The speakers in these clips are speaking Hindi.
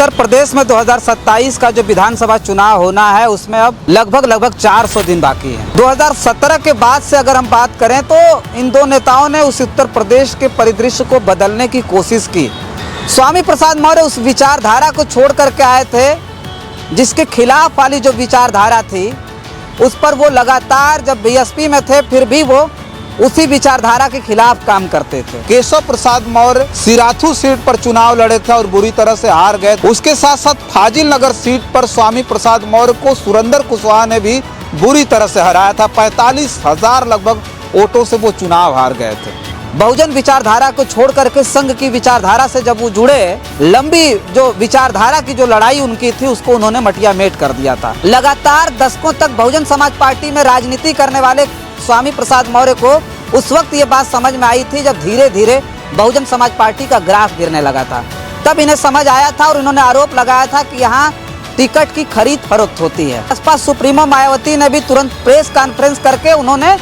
उत्तर प्रदेश में 2027 का जो विधानसभा चुनाव होना है उसमें अब लगभग 400 दिन बाकी है। 2017 के बाद से अगर हम बात करें तो इन दो नेताओं ने उस उत्तर प्रदेश के परिदृश्य को बदलने की कोशिश की। स्वामी प्रसाद मौर्य उस विचारधारा को छोड़ करके आए थे जिसके खिलाफ वाली जो विचारधारा थी उस पर वो लगातार, जब बीएसपी में थे फिर भी वो उसी विचारधारा के खिलाफ काम करते थे। केशव प्रसाद मौर्य सिराथू सीट पर चुनाव लड़े थे और बुरी तरह से हार गए। उसके साथ साथ फाजिल नगर सीट पर स्वामी प्रसाद मौर्य को सुरेंद्र कुशवाहा ने भी बुरी तरह से हराया था। 45,000 लगभग वोटों से वो चुनाव हार गए थे। बहुजन विचारधारा को छोड़ करके संघ की विचारधारा से जब वो जुड़े, लंबी जो विचारधारा की जो लड़ाई उनकी थी उसको उन्होंने मटिया मेट कर दिया था। लगातार दशकों तक बहुजन समाज पार्टी में राजनीति करने वाले स्वामी प्रसाद मौर्य को उस वक्त ये बात समझ में आई थी जब धीरे धीरे बहुजन समाज पार्टी का ग्राफ गिरने लगा था। तब इन्हें समझ आया था और उन्होंने आरोप लगाया था कि यहाँ टिकट की खरीद फरोख्त होती है। बसपा सुप्रीमो मायावती ने भी तुरंत प्रेस कॉन्फ्रेंस करके उन्होंने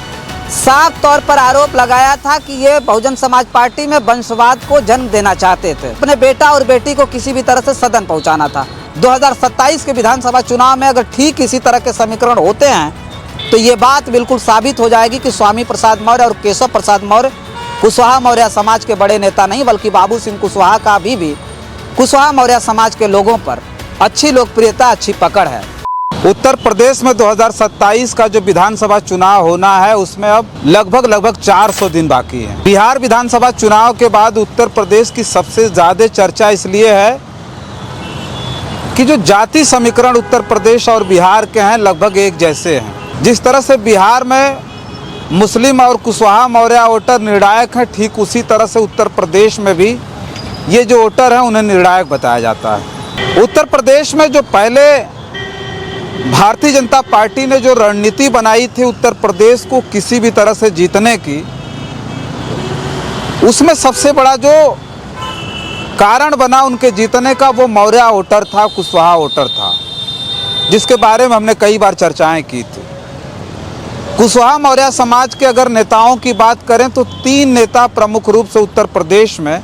साफ तौर पर आरोप लगाया था कि ये बहुजन समाज पार्टी में वंशवाद को जन्म देना चाहते थे। अपने बेटा और बेटी को किसी भी तरह से सदन पहुंचाना था। 2027 के विधानसभा चुनाव में अगर ठीक इसी तरह के समीकरण होते हैं तो ये बात बिल्कुल साबित हो जाएगी कि स्वामी प्रसाद मौर्य और केशव प्रसाद मौर्य कुशवाहा मौर्य समाज के बड़े नेता नहीं बल्कि बाबू सिंह कुशवाहा का भी कुशवाहा मौर्य समाज के लोगों पर अच्छी लोकप्रियता, अच्छी पकड़ है। उत्तर प्रदेश में 2027 का जो विधानसभा चुनाव होना है उसमें अब लगभग 400 दिन बाकी है। बिहार विधानसभा चुनाव के बाद उत्तर प्रदेश की सबसे ज्यादा चर्चा इसलिए है कि जो जाति समीकरण उत्तर प्रदेश और बिहार के हैं लगभग एक जैसे हैं। जिस तरह से बिहार में मुस्लिम और कुशवाहा मौर्य वोटर निर्णायक हैं, ठीक उसी तरह से उत्तर प्रदेश में भी ये जो वोटर हैं उन्हें निर्णायक बताया जाता है। उत्तर प्रदेश में जो पहले भारतीय जनता पार्टी ने जो रणनीति बनाई थी उत्तर प्रदेश को किसी भी तरह से जीतने की, उसमें सबसे बड़ा जो कारण बना उनके जीतने का वो मौर्य वोटर था, कुशवाहा वोटर था, जिसके बारे में हमने कई बार चर्चाएं की थी। कुशवाहा मौर्य समाज के अगर नेताओं की बात करें तो 3 नेता प्रमुख रूप से उत्तर प्रदेश में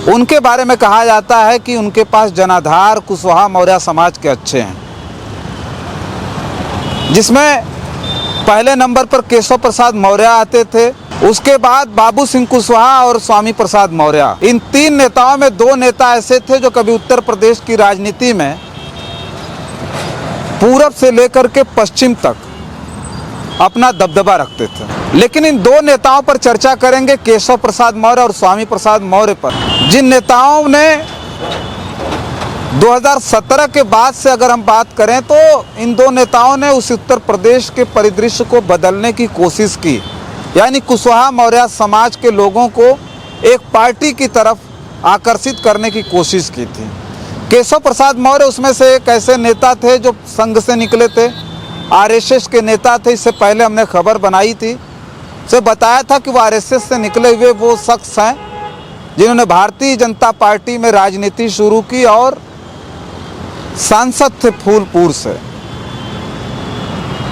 उनके बारे में कहा जाता है कि उनके पास जनाधार कुशवाहा मौर्य समाज के अच्छे हैं, जिसमें पहले नंबर पर केशव प्रसाद मौर्य आते थे, उसके बाद बाबू सिंह कुशवाहा और स्वामी प्रसाद मौर्य। इन 3 नेताओं में 2 नेता ऐसे थे जो कभी उत्तर प्रदेश की राजनीति में पूरब से लेकर के पश्चिम तक अपना दबदबा रखते थे। लेकिन इन 2 नेताओं पर चर्चा करेंगे, केशव प्रसाद मौर्य और स्वामी प्रसाद मौर्य पर, जिन नेताओं ने 2017 के बाद से अगर हम बात करें तो इन 2 नेताओं ने उस उत्तर प्रदेश के परिदृश्य को बदलने की कोशिश की, यानी कुशवाहा मौर्य समाज के लोगों को एक पार्टी की तरफ आकर्षित करने की कोशिश की थी। केशव प्रसाद मौर्य उसमें से एक ऐसे नेता थे जो संघ से निकले थे, आरएसएस के नेता थे। इससे पहले हमने खबर बनाई थी, से बताया था कि वो आरएसएस से निकले हुए वो शख्स हैं जिन्होंने भारतीय जनता पार्टी में राजनीति शुरू की और सांसद थे फूलपुर से।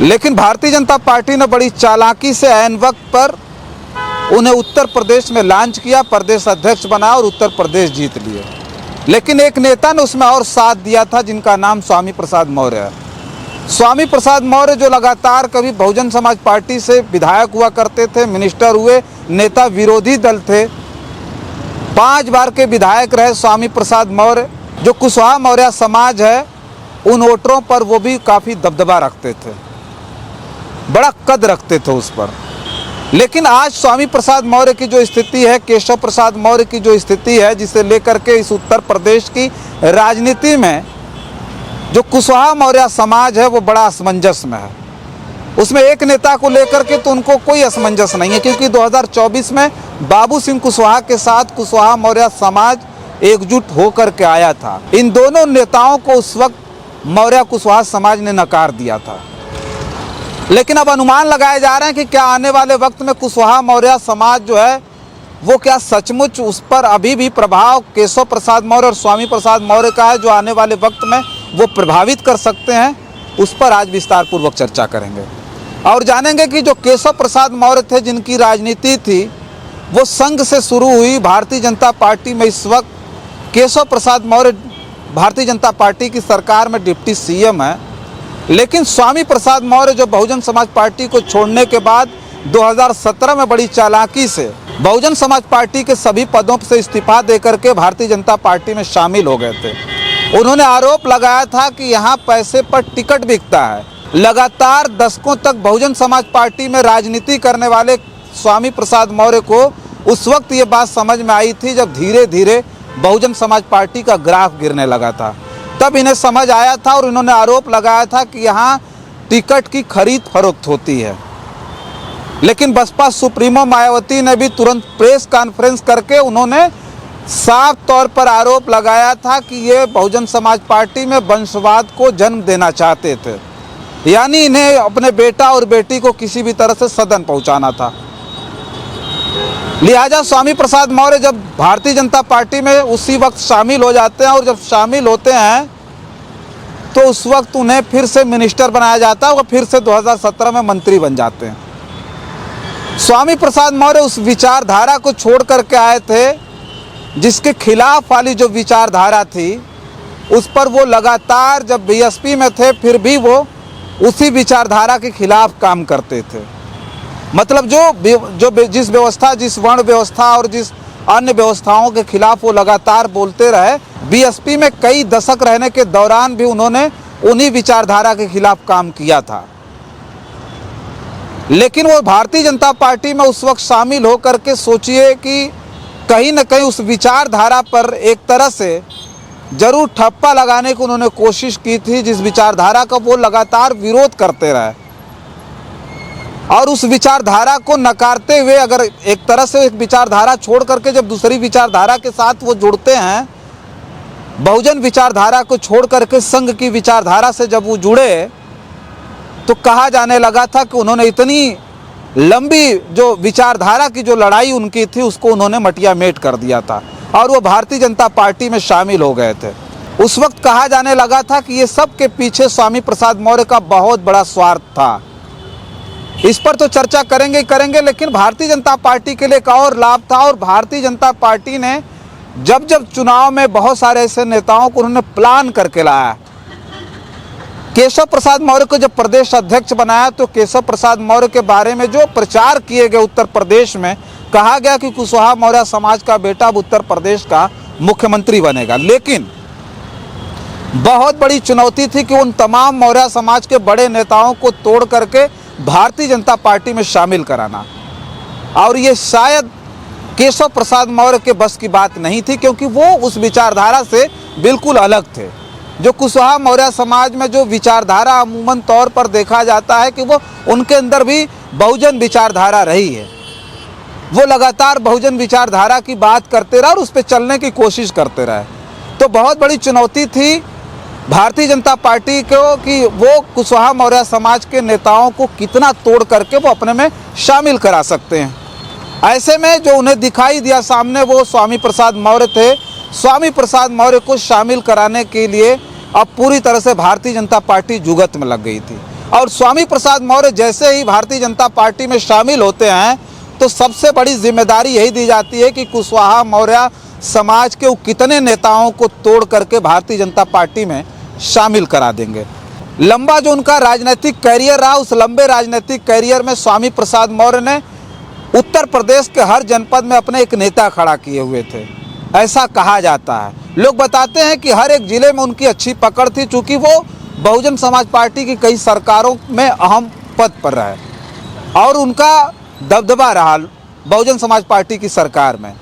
लेकिन भारतीय जनता पार्टी ने बड़ी चालाकी से ऐन वक्त पर उन्हें उत्तर प्रदेश में लॉन्च किया, प्रदेश अध्यक्ष बना और उत्तर प्रदेश जीत लिए। लेकिन एक नेता ने उसमें और साथ दिया था जिनका नाम स्वामी प्रसाद मौर्य है। स्वामी प्रसाद मौर्य जो लगातार कभी बहुजन समाज पार्टी से विधायक हुआ करते थे, मिनिस्टर हुए, नेता विरोधी दल थे, 5 बार के विधायक रहे स्वामी प्रसाद मौर्य। जो कुशवाहा मौर्य समाज है उन वोटरों पर वो भी काफ़ी दबदबा रखते थे, बड़ा कद रखते थे उस पर। लेकिन आज स्वामी प्रसाद मौर्य की जो स्थिति है, केशव प्रसाद मौर्य की जो स्थिति है, जिसे लेकर के इस उत्तर प्रदेश की राजनीति में जो कुशवाहा मौर्य समाज है वो बड़ा असमंजस में है। उसमें एक नेता को लेकर के तो उनको कोई असमंजस नहीं है, क्योंकि 2024 में बाबू सिंह कुशवाहा के साथ कुशवाहा मौर्य समाज एकजुट होकर के आया था। इन दोनों नेताओं को उस वक्त मौर्य कुशवाहा समाज ने नकार दिया था। लेकिन अब अनुमान लगाए जा रहे हैं कि क्या आने वाले वक्त में कुशवाहा मौर्य समाज जो है वो क्या सचमुच उस पर अभी भी प्रभाव केशव प्रसाद मौर्य और स्वामी प्रसाद मौर्य का है जो आने वाले वक्त में वो प्रभावित कर सकते हैं, उस पर आज विस्तार पूर्वक चर्चा करेंगे और जानेंगे कि जो केशव प्रसाद मौर्य थे जिनकी राजनीति थी वो संघ से शुरू हुई। भारतीय जनता पार्टी में इस वक्त केशव प्रसाद मौर्य भारतीय जनता पार्टी की सरकार में डिप्टी सीएम है, लेकिन स्वामी प्रसाद मौर्य जो बहुजन समाज पार्टी को छोड़ने के बाद 2017 में बड़ी चालाकी से बहुजन समाज पार्टी के सभी पदों से इस्तीफा देकर के भारतीय जनता पार्टी में शामिल हो गए थे। उन्होंने आरोप लगाया था कि यहाँ पैसे पर टिकट बिकता है। लगातार दशकों तक बहुजन समाज पार्टी में राजनीति करने वाले स्वामी प्रसाद मौर्य को उस वक्त ये बात समझ में आई थी जब धीरे धीरे बहुजन समाज पार्टी का ग्राफ गिरने लगा था। तब इन्हें समझ आया था और इन्होंने आरोप लगाया था कि यहाँ टिकट की खरीद फरोख्त होती है। लेकिन बसपा सुप्रीमो मायावती ने भी तुरंत प्रेस कॉन्फ्रेंस करके उन्होंने साफ तौर पर आरोप लगाया था कि ये बहुजन समाज पार्टी में वंशवाद को जन्म देना चाहते थे, यानी इन्हें अपने बेटा और बेटी को किसी भी तरह से सदन पहुंचाना था। लिहाजा स्वामी प्रसाद मौर्य जब भारतीय जनता पार्टी में उसी वक्त शामिल हो जाते हैं और जब शामिल होते हैं तो उस वक्त उन्हें फिर से मिनिस्टर बनाया जाता है और फिर से 2017 में मंत्री बन जाते हैं। स्वामी प्रसाद मौर्य उस विचारधारा को छोड़ करके आए थे जिसके खिलाफ वाली जो विचारधारा थी उस पर वो लगातार जब बीएसपी में थे फिर भी वो उसी विचारधारा के खिलाफ काम करते थे। मतलब जिस व्यवस्था, जिस वर्ण व्यवस्था और जिस अन्य व्यवस्थाओं के खिलाफ वो लगातार बोलते रहे, बीएसपी में कई दशक रहने के दौरान भी उन्होंने उन्हीं विचारधारा के खिलाफ काम किया था। लेकिन वो भारतीय जनता पार्टी में उस वक्त शामिल होकर के सोचिए कि कहीं न कहीं उस विचारधारा पर एक तरह से जरूर ठप्पा लगाने की उन्होंने कोशिश की थी, जिस विचारधारा का वो लगातार विरोध करते रहे। और उस विचारधारा को नकारते हुए अगर एक तरह से एक विचारधारा छोड़ करके जब दूसरी विचारधारा के साथ वो जुड़ते हैं, बहुजन विचारधारा को छोड़ करके संघ की विचारधारा से जब वो जुड़े तो कहा जाने लगा था कि उन्होंने इतनी लंबी जो विचारधारा की जो लड़ाई उनकी थी उसको उन्होंने मटिया मेट कर दिया था और वो भारतीय जनता पार्टी में शामिल हो गए थे। उस वक्त कहा जाने लगा था कि ये सब के पीछे स्वामी प्रसाद मौर्य का बहुत बड़ा स्वार्थ था। इस पर तो चर्चा करेंगे, लेकिन भारतीय जनता पार्टी के लिए एक और लाभ था और भारतीय जनता पार्टी ने जब चुनाव में बहुत सारे ऐसे नेताओं को उन्होंने प्लान करके लाया। केशव प्रसाद मौर्य को जब प्रदेश अध्यक्ष बनाया तो केशव प्रसाद मौर्य के बारे में जो प्रचार किए गए उत्तर प्रदेश में, कहा गया कि कुशवाहा मौर्य समाज का बेटा अब उत्तर प्रदेश का मुख्यमंत्री बनेगा। लेकिन बहुत बड़ी चुनौती थी कि उन तमाम मौर्य समाज के बड़े नेताओं को तोड़ करके भारतीय जनता पार्टी में शामिल कराना, और ये शायद केशव प्रसाद मौर्य के बस की बात नहीं थी, क्योंकि वो उस विचारधारा से बिल्कुल अलग थे। जो कुशवाहा मौर्य समाज में जो विचारधारा अमूमन तौर पर देखा जाता है कि वो उनके अंदर भी बहुजन विचारधारा रही है, वो लगातार बहुजन विचारधारा की बात करते रहे और उस पर चलने की कोशिश करते रहे। तो बहुत बड़ी चुनौती थी भारतीय जनता पार्टी को कि वो कुशवाहा मौर्य समाज के नेताओं को कितना तोड़ करके वो अपने में शामिल करा सकते हैं। ऐसे में जो उन्हें दिखाई दिया सामने वो स्वामी प्रसाद मौर्य थे। स्वामी प्रसाद मौर्य को शामिल कराने के लिए अब पूरी तरह से भारतीय जनता पार्टी जुगत में लग गई थी। और स्वामी प्रसाद मौर्य जैसे ही भारतीय जनता पार्टी में शामिल होते हैं तो सबसे बड़ी जिम्मेदारी यही दी जाती है कि कुशवाहा मौर्य समाज के कितने नेताओं को तोड़ करके भारतीय जनता पार्टी में शामिल करा देंगे। लंबा जो उनका राजनीतिक कैरियर रहा, उस लंबे राजनीतिक कैरियर में स्वामी प्रसाद मौर्य ने उत्तर प्रदेश के हर जनपद में अपने एक नेता खड़ा किए हुए थे, ऐसा कहा जाता है। लोग बताते हैं कि हर एक ज़िले में उनकी अच्छी पकड़ थी, चूँकि वो बहुजन समाज पार्टी की कई सरकारों में अहम पद पर रहे और उनका दबदबा रहा बहुजन समाज पार्टी की सरकार में।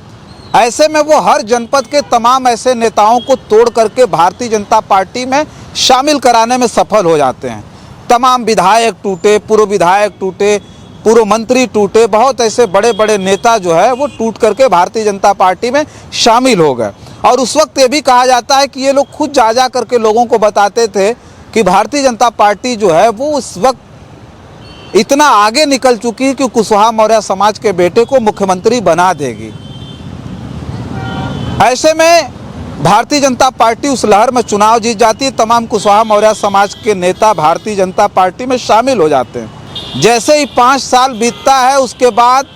ऐसे में वो हर जनपद के तमाम ऐसे नेताओं को तोड़ करके भारतीय जनता पार्टी में शामिल कराने में सफल हो जाते हैं। तमाम विधायक टूटे, पूर्व विधायक टूटे, पूर्व मंत्री टूटे, बहुत ऐसे बड़े बड़े नेता जो है वो टूट करके भारतीय जनता पार्टी में शामिल हो गए। और उस वक्त ये भी कहा जाता है कि ये लोग खुद जा करके लोगों को बताते थे कि भारतीय जनता पार्टी जो है वो उस वक्त इतना आगे निकल चुकी है कि कुशवाहा मौर्य समाज के बेटे को मुख्यमंत्री बना देगी। ऐसे में भारतीय जनता पार्टी उस लहर में चुनाव जीत जाती है। तमाम कुशवाहा मौर्य समाज के नेता भारतीय जनता पार्टी में शामिल हो जाते हैं। जैसे ही 5 साल बीतता है उसके बाद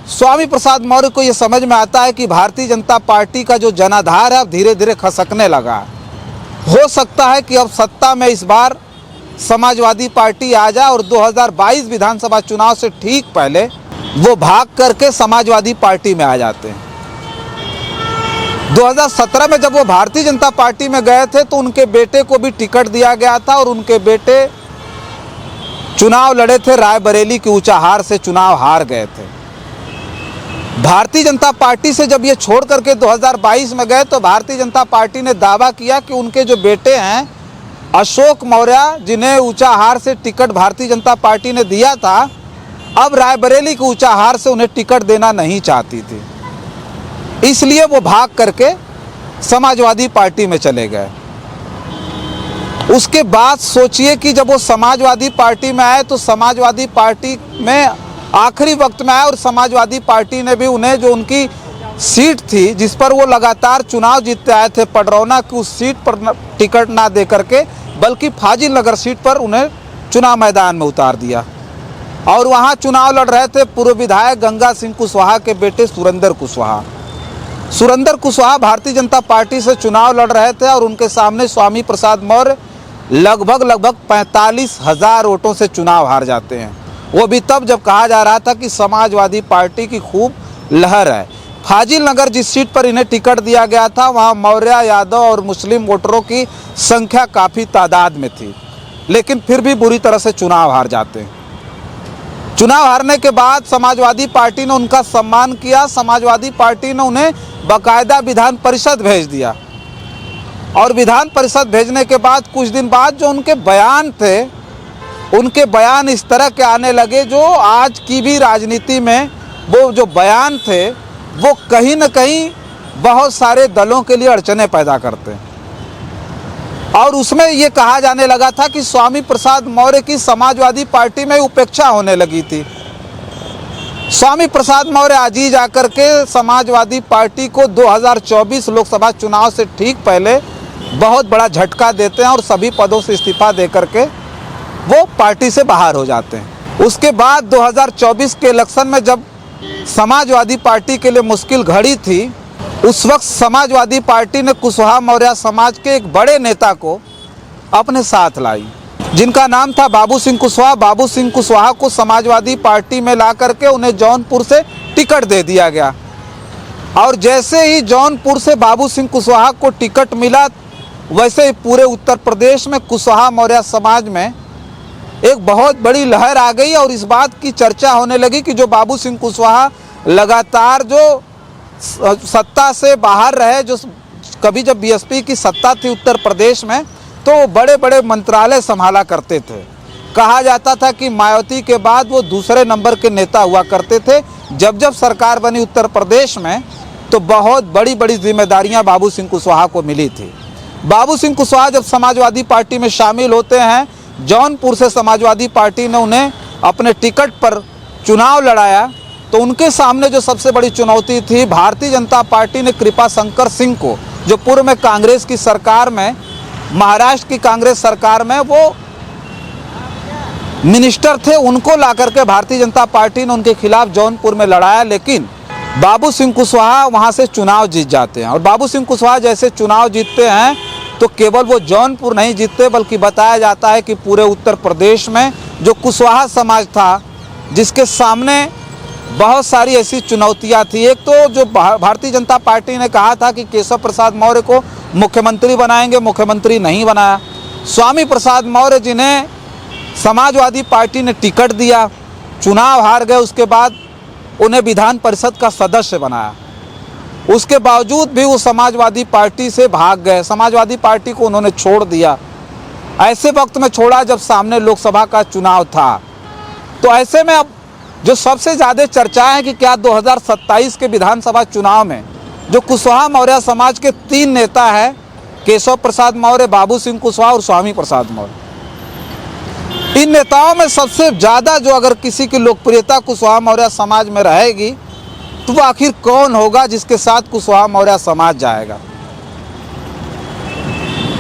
स्वामी प्रसाद मौर्य को ये समझ में आता है कि भारतीय जनता पार्टी का जो जनाधार है धीरे धीरे खसकने लगा। हो सकता है कि अब सत्ता में इस बार समाजवादी पार्टी आ जाए और 2022 विधानसभा चुनाव से ठीक पहले वो भाग करके समाजवादी पार्टी में आ जाते हैं। 2017 में जब वो भारतीय जनता पार्टी में गए थे तो उनके बेटे को भी टिकट दिया गया था और उनके बेटे चुनाव लड़े थे, रायबरेली की ऊंचाहार से चुनाव हार गए थे। भारतीय जनता पार्टी से जब ये छोड़ करके 2022 में गए तो भारतीय जनता पार्टी ने दावा किया कि उनके जो बेटे हैं अशोक मौर्य, जिन्हें ऊंचाहार से टिकट भारतीय जनता पार्टी ने दिया था, अब रायबरेली की ऊंचाहार से उन्हें टिकट देना नहीं चाहती थी, इसलिए वो भाग करके समाजवादी पार्टी में चले गए। उसके बाद सोचिए कि जब वो समाजवादी पार्टी में आए तो समाजवादी पार्टी में आखिरी वक्त में आए और समाजवादी पार्टी ने भी उन्हें जो उनकी सीट थी जिस पर वो लगातार चुनाव जीतते आए थे पडरौना की, उस सीट पर टिकट ना दे करके बल्कि फाजिल नगर सीट पर उन्हें चुनाव मैदान में उतार दिया। और वहाँ चुनाव लड़ रहे थे पूर्व विधायक गंगा सिंह कुशवाहा के बेटे सुरेंद्र कुशवाहा। सुरेंद्र कुशवाहा भारतीय जनता पार्टी से चुनाव लड़ रहे थे और उनके सामने स्वामी प्रसाद मौर्य लगभग 45,000 वोटों से चुनाव हार जाते हैं। वो भी तब जब कहा जा रहा था कि समाजवादी पार्टी की खूब लहर है। फाजिल नगर जिस सीट पर इन्हें टिकट दिया गया था वहाँ मौर्य, यादव और मुस्लिम वोटरों की संख्या काफ़ी तादाद में थी, लेकिन फिर भी बुरी तरह से चुनाव हार जाते हैं। चुनाव हारने के बाद समाजवादी पार्टी ने उनका सम्मान किया। समाजवादी पार्टी ने उन्हें बाकायदा विधान परिषद भेज दिया और विधान परिषद भेजने के बाद कुछ दिन बाद जो उनके बयान थे, उनके बयान इस तरह के आने लगे जो आज की भी राजनीति में वो जो बयान थे वो कहीं न कहीं बहुत सारे दलों के लिए अड़चने पैदा करते हैं। और उसमें ये कहा जाने लगा था कि स्वामी प्रसाद मौर्य की समाजवादी पार्टी में उपेक्षा होने लगी थी। स्वामी प्रसाद मौर्य आज ही जाकर के समाजवादी पार्टी को 2024 लोकसभा चुनाव से ठीक पहले बहुत बड़ा झटका देते हैं और सभी पदों से इस्तीफा दे करके वो पार्टी से बाहर हो जाते हैं। उसके बाद 2024 के इलेक्शन में जब समाजवादी पार्टी के लिए मुश्किल घड़ी थी, उस वक्त समाजवादी पार्टी ने कुशवाहा मौर्य समाज के एक बड़े नेता को अपने साथ लाई जिनका नाम था बाबू सिंह कुशवाहा। बाबू सिंह कुशवाहा को समाजवादी पार्टी में ला करके उन्हें जौनपुर से टिकट दे दिया गया और जैसे ही जौनपुर से बाबू सिंह कुशवाहा को टिकट मिला वैसे ही पूरे उत्तर प्रदेश में कुशवाहा मौर्य समाज में एक बहुत बड़ी लहर आ गई और इस बात की चर्चा होने लगी कि जो बाबू सिंह कुशवाहा लगातार जो सत्ता से बाहर रहे, जो कभी जब बीएसपी की सत्ता थी उत्तर प्रदेश में तो बड़े बड़े मंत्रालय संभाला करते थे। कहा जाता था कि मायावती के बाद वो दूसरे नंबर के नेता हुआ करते थे। जब जब सरकार बनी उत्तर प्रदेश में तो बहुत बड़ी बड़ी जिम्मेदारियां बाबू सिंह कुशवाहा को मिली थी। बाबू सिंह कुशवाहा जब समाजवादी पार्टी में शामिल होते हैं, जौनपुर से समाजवादी पार्टी ने उन्हें अपने टिकट पर चुनाव लड़ाया तो उनके सामने जो सबसे बड़ी चुनौती थी, भारतीय जनता पार्टी ने कृपा शंकर सिंह को, जो पूर्व में कांग्रेस की सरकार में, महाराष्ट्र की कांग्रेस सरकार में वो मिनिस्टर थे, उनको ला करके भारतीय जनता पार्टी ने उनके खिलाफ जौनपुर में लड़ाया। लेकिन बाबू सिंह कुशवाहा वहाँ से चुनाव जीत जाते हैं और बाबू सिंह कुशवाहा जैसे चुनाव जीतते हैं तो केवल वो जौनपुर नहीं जीतते बल्कि बताया जाता है कि पूरे उत्तर प्रदेश में जो कुशवाहा समाज था, जिसके सामने बहुत सारी ऐसी चुनौतियां थी। एक तो जो भारतीय जनता पार्टी ने कहा था कि केशव प्रसाद मौर्य को मुख्यमंत्री बनाएंगे, मुख्यमंत्री नहीं बनाया। स्वामी प्रसाद मौर्य जिन्हें समाजवादी पार्टी ने टिकट दिया, चुनाव हार गए, उसके बाद उन्हें विधान परिषद का सदस्य बनाया। उसके बावजूद भी वो समाजवादी पार्टी से भाग गए, समाजवादी पार्टी को उन्होंने छोड़ दिया। ऐसे वक्त में छोड़ा जब सामने लोकसभा का चुनाव था। तो ऐसे में अब जो सबसे ज़्यादा चर्चा है कि क्या 2027 के विधानसभा चुनाव में जो कुशवाहा मौर्य समाज के 3 नेता हैं, केशव प्रसाद मौर्य, बाबू सिंह कुशवाहा और स्वामी प्रसाद मौर्य, इन नेताओं में सबसे ज़्यादा जो अगर किसी की लोकप्रियता कुशवाहा मौर्य समाज में रहेगी तो वो आखिर कौन होगा जिसके साथ कुशवाहा मौर्य समाज जाएगा।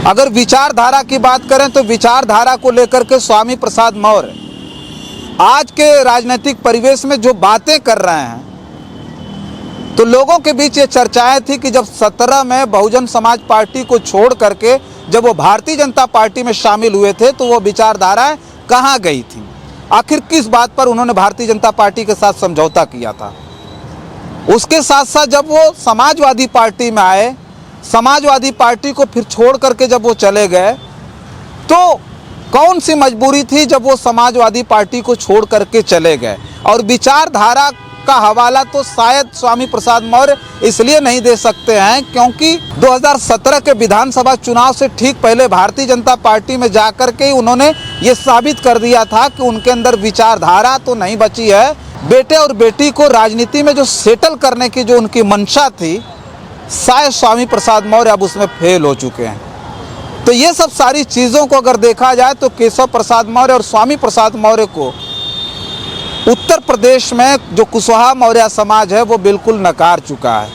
अगर विचारधारा की बात करें तो विचारधारा को लेकर के स्वामी प्रसाद मौर्य आज के राजनीतिक परिवेश में जो बातें कर रहे हैं तो लोगों के बीच ये चर्चाएं थी कि जब 17 में बहुजन समाज पार्टी को छोड़ करके जब वो भारतीय जनता पार्टी में शामिल हुए थे तो वो विचारधाराएं कहाँ गई थी, आखिर किस बात पर उन्होंने भारतीय जनता पार्टी के साथ समझौता किया था। उसके साथ साथ जब वो समाजवादी पार्टी में आए, समाजवादी पार्टी को फिर छोड़ करके जब वो चले गए तो कौन सी मजबूरी थी जब वो समाजवादी पार्टी को छोड़ करके चले गए। और विचारधारा का हवाला तो शायद स्वामी प्रसाद मौर्य इसलिए नहीं दे सकते हैं क्योंकि 2017 के विधानसभा चुनाव से ठीक पहले भारतीय जनता पार्टी में जाकर के उन्होंने ये साबित कर दिया था कि उनके अंदर विचारधारा तो नहीं बची है। बेटे और बेटी को राजनीति में जो सेटल करने की जो उनकी मंशा थी, शायद स्वामी प्रसाद मौर्य अब उसमें फेल हो चुके हैं। तो ये सब सारी चीज़ों को अगर देखा जाए तो केशव प्रसाद मौर्य और स्वामी प्रसाद मौर्य को उत्तर प्रदेश में जो कुशवाहा मौर्य समाज है वो बिल्कुल नकार चुका है।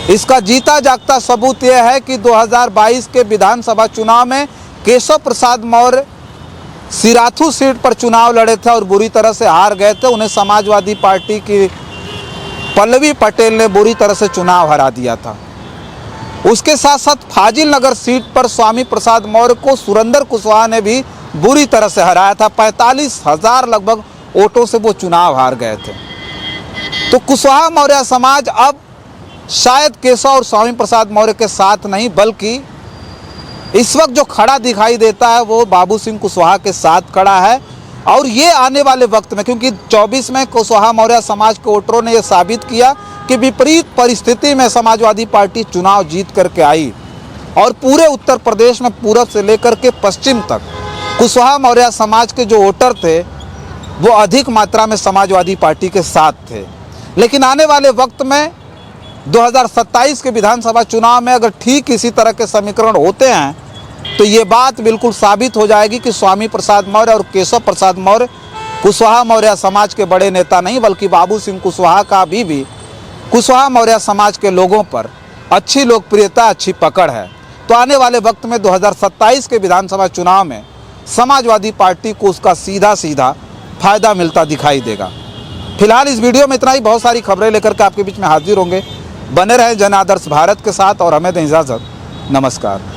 इसका जीता जागता सबूत यह है कि 2022 के विधानसभा चुनाव में केशव प्रसाद मौर्य सिराथू सीट पर चुनाव लड़े थे और बुरी तरह से हार गए थे। उन्हें समाजवादी पार्टी की पल्लवी पटेल ने बुरी तरह से चुनाव हरा दिया था। उसके साथ साथ फाजिल नगर सीट पर स्वामी प्रसाद मौर्य को सुरेंद्र कुशवाहा ने भी बुरी तरह से हराया था। 45,000 लगभग वोटों से वो चुनाव हार गए थे। तो कुशवाहा मौर्य समाज अब शायद केशव और स्वामी प्रसाद मौर्य के साथ नहीं, बल्कि इस वक्त जो खड़ा दिखाई देता है वो बाबू सिंह कुशवाहा के साथ खड़ा है। और ये आने वाले वक्त में, क्योंकि 24 में कुशवाहा मौर्य समाज के वोटरों ने ये साबित किया कि विपरीत परिस्थिति में समाजवादी पार्टी चुनाव जीत करके आई और पूरे उत्तर प्रदेश में पूरब से लेकर के पश्चिम तक कुशवाहा मौर्य समाज के जो वोटर थे वो अधिक मात्रा में समाजवादी पार्टी के साथ थे। लेकिन आने वाले वक्त में 2027 के विधानसभा चुनाव में अगर ठीक इसी तरह के समीकरण होते हैं तो ये बात बिल्कुल साबित हो जाएगी कि स्वामी प्रसाद मौर्य और केशव प्रसाद मौर्य कुशवाहा मौर्य समाज के बड़े नेता नहीं, बल्कि बाबू सिंह कुशवाहा का भी कुशवाहा मौर्य समाज के लोगों पर अच्छी लोकप्रियता, अच्छी पकड़ है। तो आने वाले वक्त में 2027 के विधानसभा चुनाव में समाजवादी पार्टी को उसका सीधा सीधा फायदा मिलता दिखाई देगा। फिलहाल इस वीडियो में इतना ही। बहुत सारी खबरें लेकर के आपके बीच में हाजिर होंगे। बने रहें जन आदर्श भारत के साथ और हमें दें इजाज़त। नमस्कार।